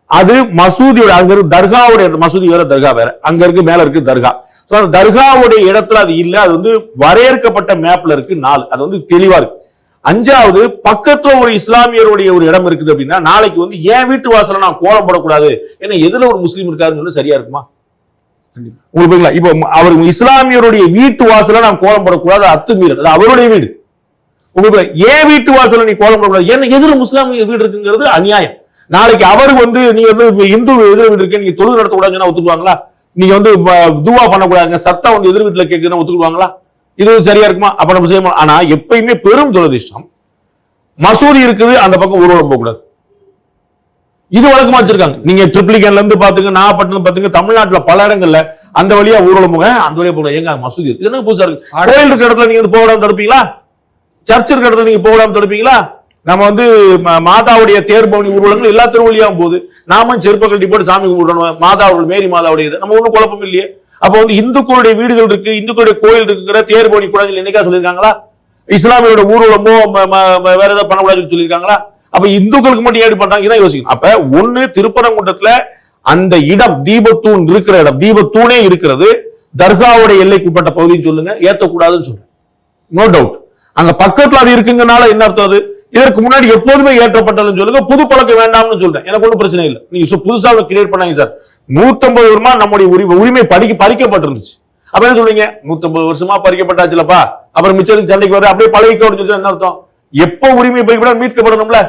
அது மசூதியோட, அங்க இருக்கு தர்காவுடைய மசூதி வேற, தர்கா வேற, அங்க இருக்கு, மேல இருக்கு தர்கா. சோ அந்த தர்காவுடைய இடத்துல அது இல்ல, அது வந்து வரையறுக்கப்பட்ட மேப்ல இருக்கு. 4, அது வந்து தெளிவா இருக்கு. 5வது, பக்கத்துல ஒரு இஸ்லாமியருடைய ஒரு இடம் இருக்குது அப்படின்னா நாளைக்கு வந்து என் வீட்டு வாசல நான் கோலம் போடக்கூடாது, ஏன்னா எதுல ஒரு முஸ்லீம் இருக்காருன்னு சொல்லி சரியா இருக்குமா? உங்களுக்கு இப்ப அவர் இஸ்லாமியருடைய வீட்டு வாசல நான் கோலம் போடக்கூடாது, அத்துமீறல், அது அவருடைய வீடு. உங்களுக்கு ஏன் வீட்டு வாசல நீ கோலம் போடக்கூடாது, ஏன்னா எதிர முஸ்லாமிய வீடு இருக்குங்கிறது அநியாயம். நாளைக்கு அவருக்கு வந்து நீங்க வந்து இந்து எதிர வீடு இருக்கு, நீங்க தொழுகை நடத்தக்கூடாதுன்னா ஒத்துக்குவாங்களா? நீங்க வந்து துவா பண்ணக்கூடாதுங்க, சத்தம் வந்து எதிர் வீட்டுல கேட்குதுன்னா ஒத்துக்குவாங்களா? இது சரியா இருக்குமா? அப்ப நம்ம செய்யணும். ஆனா எப்பயுமே பெரும் துரதிஷ்டம், மசூதி இருக்குது, அந்த பக்கம் ஊர்வலம் போகக்கூடாது. இது வழக்கமா வச்சிருக்காங்க. நீங்க ட்ரிப்ளிகன்ல இருந்து பாத்துங்க, நாகப்பட்டினம் பாத்துங்க, தமிழ்நாட்டுல பல இடங்கள்ல அந்த வழியா ஊர்வலம் போங்க, அந்த வழியா போக எங்க மசூதி இருக்கு, என்ன புதுசா இருக்கு? கோயில் இருக்கிற இடத்துல நீங்க போகலாம் தடுப்பீங்களா? சர்ச் இருக்கிற இடத்துல நீங்க போகலாம் தடுப்பீங்களா? நம்ம வந்து மாதாவுடைய தேர் பவனி ஊர்வலங்கள் எல்லா திருவள்ளியாவும் போகுது, நாம செருப்ப கட்டி போட்டு சாமி கும்பிடணும். மாதாவுடைய, மேரி மாதாவுடைய, நம்ம ஒண்ணும் குழப்பம் இல்லையே. அப்ப வந்து இந்துக்களுடைய வீடுகள் இருக்கு, இந்துக்களுடைய கோயில் இருக்குங்கிற தேர் பவனி கூடாது என்னைக்கா சொல்லியிருக்காங்களா? இஸ்லாமியோட ஊர்வலமோ வேற ஏதாவது பண்ணக்கூடாதுன்னு சொல்லியிருக்காங்களா? அப்ப இந்துக்களுக்கு மட்டும் ஏறி பண்றாங்க, இதான் யோசிக்கணும். அப்ப ஒண்ணு, திருப்பரங்குன்றத்துல அந்த இடம் தீபத்தூண் இருக்கிற இடம், தீபத்தூணே இருக்கிறது, தர்காவுடைய எல்லைக்குட்பட்ட பகுதின்னு சொல்லுங்க, ஏத்தக்கூடாதுன்னு சொல்றேன். No doubt. அங்க பக்கத்துல அது இருக்குங்கனால என்ன அர்த்தம்? அது இதற்கு முன்னாடி எப்போதுமே ஏற்றப்பட்டதுன்னு சொல்லுங்க, புது பழக்கம் வேண்டாம்னு சொல்றேன். எனக்கு ஒன்றும் பிரச்சனை இல்லை. நீங்க புதுசா கிரியேட் பண்ணாங்க சார். 150 வருஷமா நம்முடைய உரிமை பறிக்கப்பட்டிருந்துச்சு. அப்ப என்ன சொல்றீங்க? 150 வருஷமா பறிக்கப்பட்டாச்சுலப்பா, அப்புறம் மிச்சத்துக்கு சண்டைக்கு வர அப்படியே பழகிக்கோன்னு என்ன அர்த்தம்? எப்ப உரிமை பறிக்கப்பட மீட்கப்படணும்ல.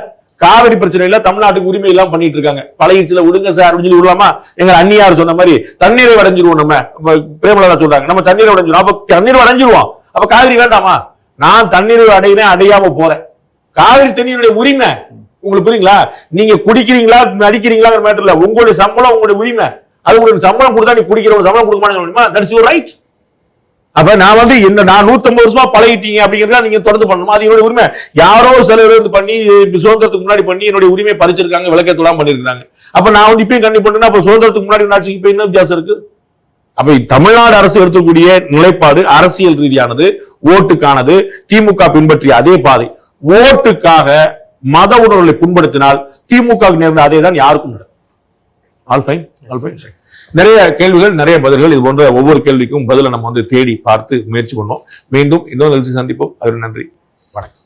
காவிரி பிரச்சனை இல்ல, தமிழ்நாட்டுக்கு உரிமை எல்லாம் பண்ணிட்டு இருக்காங்க. பழகிச்சுல விடுங்க சார் அப்படின்னு சொல்லி விடலாமா? எங்க அண்ணியார் சொன்ன மாதிரி தண்ணீரை அடைஞ்சிருவோம். நம்ம பிரேமலதா சொல்றாங்க, நம்ம தண்ணீரை அடைஞ்சிருவோம். அப்ப தண்ணீரை அடைஞ்சிருவோம், அப்ப காவிரி வேண்டாமா? நான் தண்ணீரை அடையினேன், அடையாம போறேன். காவிரி தண்ணீருடைய உரிமை உங்களுக்கு புரியுங்களா? நீங்க குடிக்கிறீங்களா அடிக்கிறீங்களா மேட்டர்ல, உங்களுடைய சம்பளம் உங்களுடைய உரிமை. அது உங்களுக்கு சம்பளம் கொடுத்தா நீ குடிக்கிற ஒரு சம்பளம் கொடுக்க மாட்டேங்க, தட்ஸ் யுவர் ரைட். அப்ப நான் வந்து இந்த நான் 150 வருஷமா பழகிட்டீங்க அப்படிங்கிறத நீங்க தொடர்ந்து பண்ணணுமா? அது என்னுடைய உரிமை. யாரோ சிலர் வந்து பண்ணி சுதந்திரத்துக்கு முன்னாடி பண்ணி என்னுடைய உரிமையை பறிச்சிருக்காங்க, விளக்கத்தோட பண்ணிருக்காங்க. அப்ப நான் வந்து இப்பயும் கண்டிப்பா பண்ணா அப்ப சுதந்திரத்துக்கு முன்னாடி ஆட்சிக்கு இப்ப என்ன வித்தியாசம் இருக்கு? அப்ப தமிழ்நாடு அரசு எடுக்கக்கூடிய நிலைப்பாடு அரசியல் ரீதியானது, ஓட்டுக்கானது. திமுக பின்பற்றிய அதே பாதை. ஓட்டுக்காக மத உணர்வுகளை புண்படுத்தினால் திமுக நேர்ந்த அதே தான் யாருக்கும் நடக்கும். All fine, all fine. நிறைய கேள்விகள், நிறைய பதில்கள். இது போன்ற ஒவ்வொரு கேள்விக்கும் பதில நம்ம வந்து தேடி பார்த்து முயற்சி பண்ணோம். மீண்டும் இன்னொரு நிகழ்ச்சி சந்திப்போம். அதற்கு நன்றி, வணக்கம்.